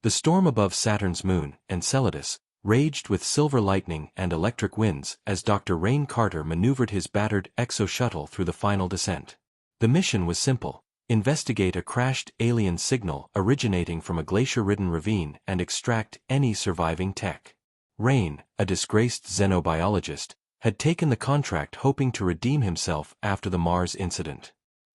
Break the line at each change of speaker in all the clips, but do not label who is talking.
The storm above Saturn's moon, Enceladus, raged with silver lightning and electric winds as Dr. Rayn Carter maneuvered his battered exo-shuttle through the final descent. The mission was simple: investigate a crashed alien signal originating from a glacier-ridden ravine and extract any surviving tech. Rayn, a disgraced xenobiologist, had taken the contract hoping to redeem himself after the Mars incident.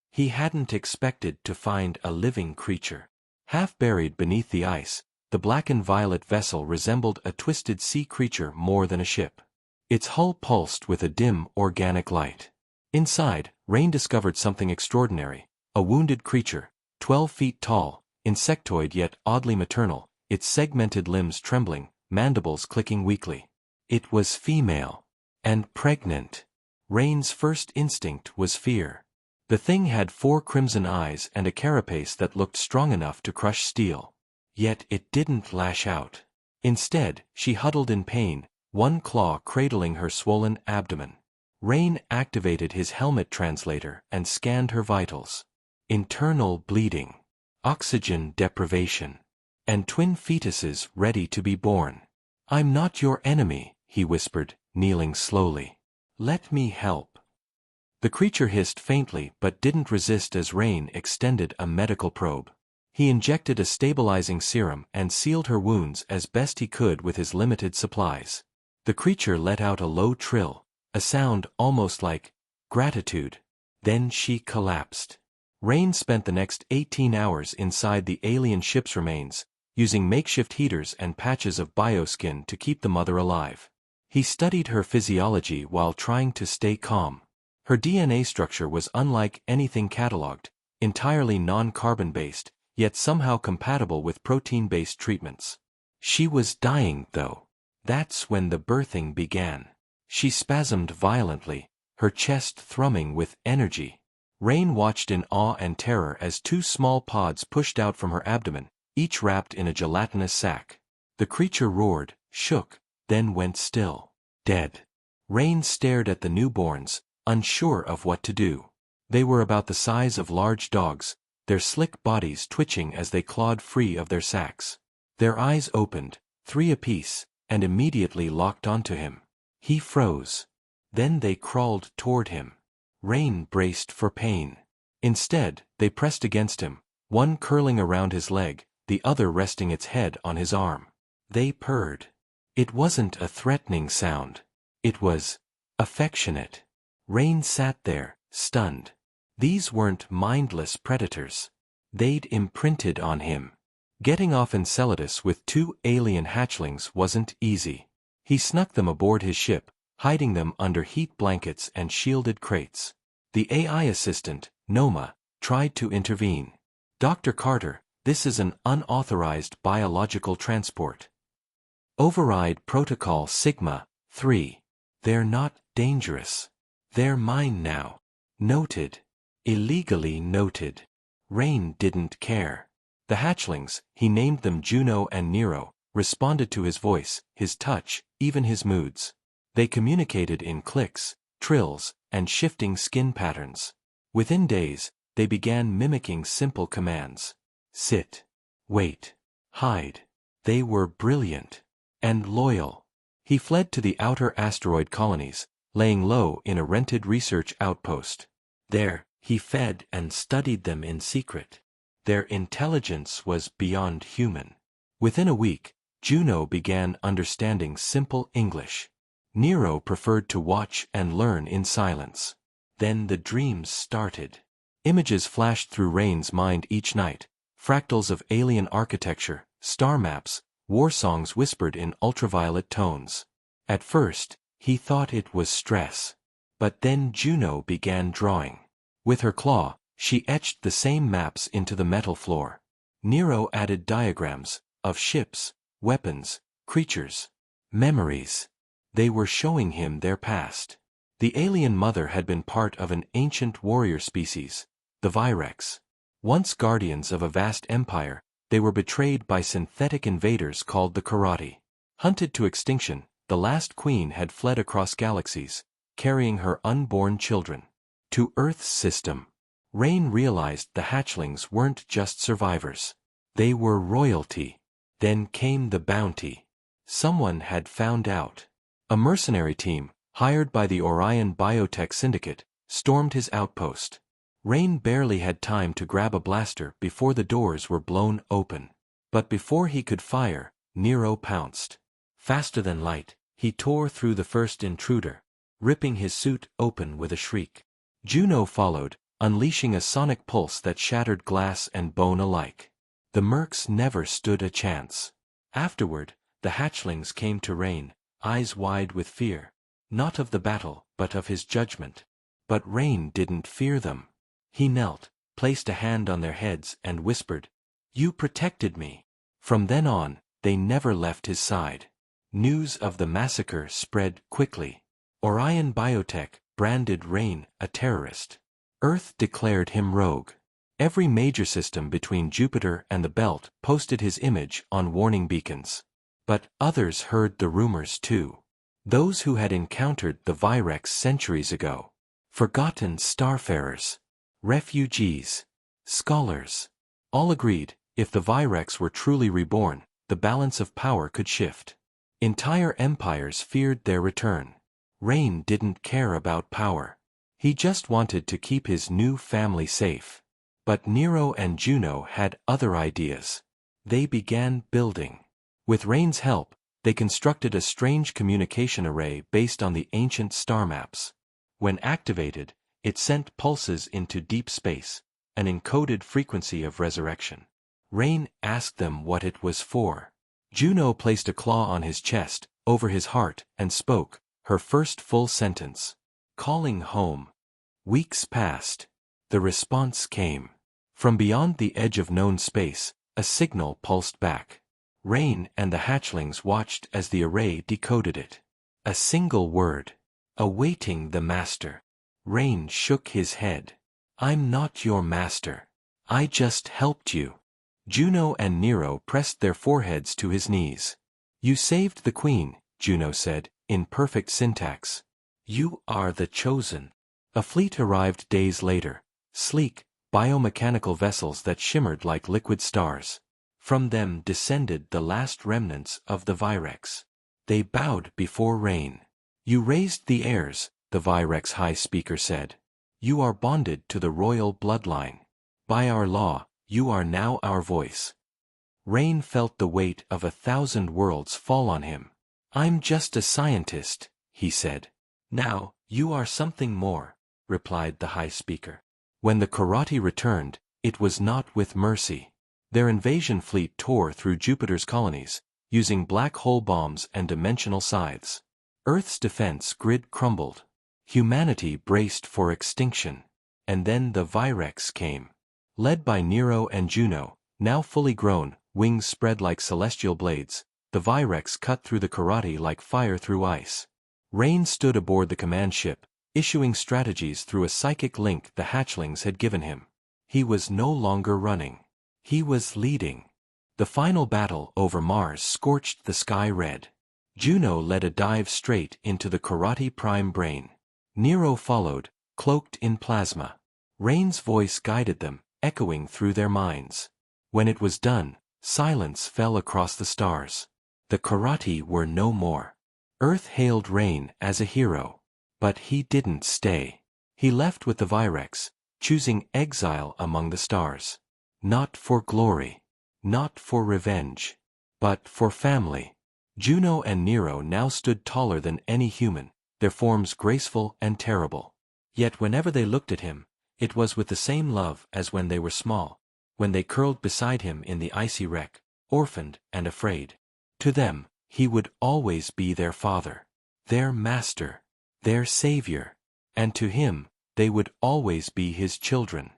He hadn't expected to find a living creature. Half buried beneath the ice, the black and violet vessel resembled a twisted sea creature more than a ship. Its hull pulsed with a dim, organic light. Inside, Rayn discovered something extraordinary: a wounded creature, 12 feet tall, insectoid yet oddly maternal, its segmented limbs trembling, mandibles clicking weakly. It was female. And pregnant. Rayn's first instinct was fear. The thing had 4 crimson eyes and a carapace that looked strong enough to crush steel. Yet it didn't lash out. Instead, she huddled in pain, one claw cradling her swollen abdomen. Rayn activated his helmet translator and scanned her vitals. Internal bleeding, oxygen deprivation, and twin fetuses ready to be born. "I'm not your enemy," he whispered, kneeling slowly. "Let me help." The creature hissed faintly but didn't resist as Rayn extended a medical probe. He injected a stabilizing serum and sealed her wounds as best he could with his limited supplies. The creature let out a low trill, a sound almost like gratitude. Then she collapsed. Rayn spent the next 18 hours inside the alien ship's remains, using makeshift heaters and patches of bioskin to keep the mother alive. He studied her physiology while trying to stay calm. Her DNA structure was unlike anything catalogued, entirely non-carbon-based, yet somehow compatible with protein-based treatments. She was dying, though. That's when the birthing began. She spasmed violently, her chest thrumming with energy. Rayn watched in awe and terror as 2 small pods pushed out from her abdomen, each wrapped in a gelatinous sac. The creature roared, shook, then went still. Dead. Rayn stared at the newborns, unsure of what to do. They were about the size of large dogs, their slick bodies twitching as they clawed free of their sacs. Their eyes opened, 3 apiece, and immediately locked onto him. He froze. Then they crawled toward him. Rayn braced for pain. Instead, they pressed against him, one curling around his leg, the other resting its head on his arm. They purred. It wasn't a threatening sound. It was affectionate. Rayn sat there, stunned. These weren't mindless predators. They'd imprinted on him. Getting off Enceladus with 2 alien hatchlings wasn't easy. He snuck them aboard his ship, hiding them under heat blankets and shielded crates. The AI assistant, Noma, tried to intervene. "Dr. Carter, this is an unauthorized biological transport. Override Protocol Sigma-3. They're not dangerous. They're mine now." Noted. Illegally noted. Rayn didn't care. The hatchlings, he named them Juno and Nero, responded to his voice, his touch, even his moods. They communicated in clicks, trills, and shifting skin patterns. Within days, they began mimicking simple commands. Sit. Wait. Hide. They were brilliant. And loyal. He fled to the outer asteroid colonies, laying low in a rented research outpost. There, he fed and studied them in secret. Their intelligence was beyond human. Within a week, Juno began understanding simple English. Nero preferred to watch and learn in silence. Then the dreams started. Images flashed through Rayn's mind each night, fractals of alien architecture, star maps, war songs whispered in ultraviolet tones. At first, he thought it was stress. But then Juno began drawing. With her claw, she etched the same maps into the metal floor. Nero added diagrams, of ships, weapons, creatures, memories. They were showing him their past. The alien mother had been part of an ancient warrior species, the Virex. Once guardians of a vast empire, they were betrayed by synthetic invaders called the Karate. Hunted to extinction, the last queen had fled across galaxies, carrying her unborn children. To Earth's system. Rayn realized the hatchlings weren't just survivors. They were royalty. Then came the bounty. Someone had found out. A mercenary team, hired by the Orion Biotech Syndicate, stormed his outpost. Rayn barely had time to grab a blaster before the doors were blown open. But before he could fire, Nero pounced. Faster than light, he tore through the first intruder, ripping his suit open with a shriek. Juno followed, unleashing a sonic pulse that shattered glass and bone alike. The mercs never stood a chance. Afterward, the hatchlings came to Rayn, eyes wide with fear, not of the battle, but of his judgment. But Rayn didn't fear them. He knelt, placed a hand on their heads and whispered, "You protected me." From then on, they never left his side. News of the massacre spread quickly. Orion Biotech branded Rayn a terrorist. Earth declared him rogue. Every major system between Jupiter and the Belt posted his image on warning beacons. But others heard the rumors too. Those who had encountered the Virex centuries ago. Forgotten starfarers. Refugees. Scholars. All agreed, if the Virex were truly reborn, the balance of power could shift. Entire empires feared their return. Rayn didn't care about power. He just wanted to keep his new family safe. But Nero and Juno had other ideas. They began building. With Rayn's help, they constructed a strange communication array based on the ancient star maps. When activated, it sent pulses into deep space, an encoded frequency of resurrection. Rayn asked them what it was for. Juno placed a claw on his chest, over his heart, and spoke, her first full sentence. "Calling home." Weeks passed. The response came. From beyond the edge of known space, a signal pulsed back. Rayn and the hatchlings watched as the array decoded it. A single word. "Awaiting the master." Rayn shook his head. "I'm not your master. I just helped you." Juno and Nero pressed their foreheads to his knees. "You saved the queen," Juno said, in perfect syntax. "You are the chosen." A fleet arrived days later, sleek, biomechanical vessels that shimmered like liquid stars. From them descended the last remnants of the Virex. They bowed before Rayn. "You raised the heirs," the Virex High Speaker said. "You are bonded to the royal bloodline. By our law, you are now our voice." Rayn felt the weight of 1,000 worlds fall on him. "I'm just a scientist," he said. "Now, you are something more," replied the High Speaker. When the Karate returned, it was not with mercy. Their invasion fleet tore through Jupiter's colonies, using black hole bombs and dimensional scythes. Earth's defense grid crumbled. Humanity braced for extinction. And then the Virex came. Led by Nero and Juno, now fully grown, wings spread like celestial blades, the Virex cut through the Karate like fire through ice. Rayn stood aboard the command ship, issuing strategies through a psychic link the hatchlings had given him. He was no longer running. He was leading. The final battle over Mars scorched the sky red. Juno led a dive straight into the Karate Prime brain. Nero followed, cloaked in plasma. Rayn's voice guided them, echoing through their minds. When it was done, silence fell across the stars. The Karate were no more. Earth hailed Rayn as a hero. But he didn't stay. He left with the Virex, choosing exile among the stars. Not for glory. Not for revenge. But for family. Juno and Nero now stood taller than any human, their forms graceful and terrible. Yet whenever they looked at him, it was with the same love as when they were small, when they curled beside him in the icy wreck, orphaned and afraid. To them, he would always be their father, their master, their savior, and to him, they would always be his children.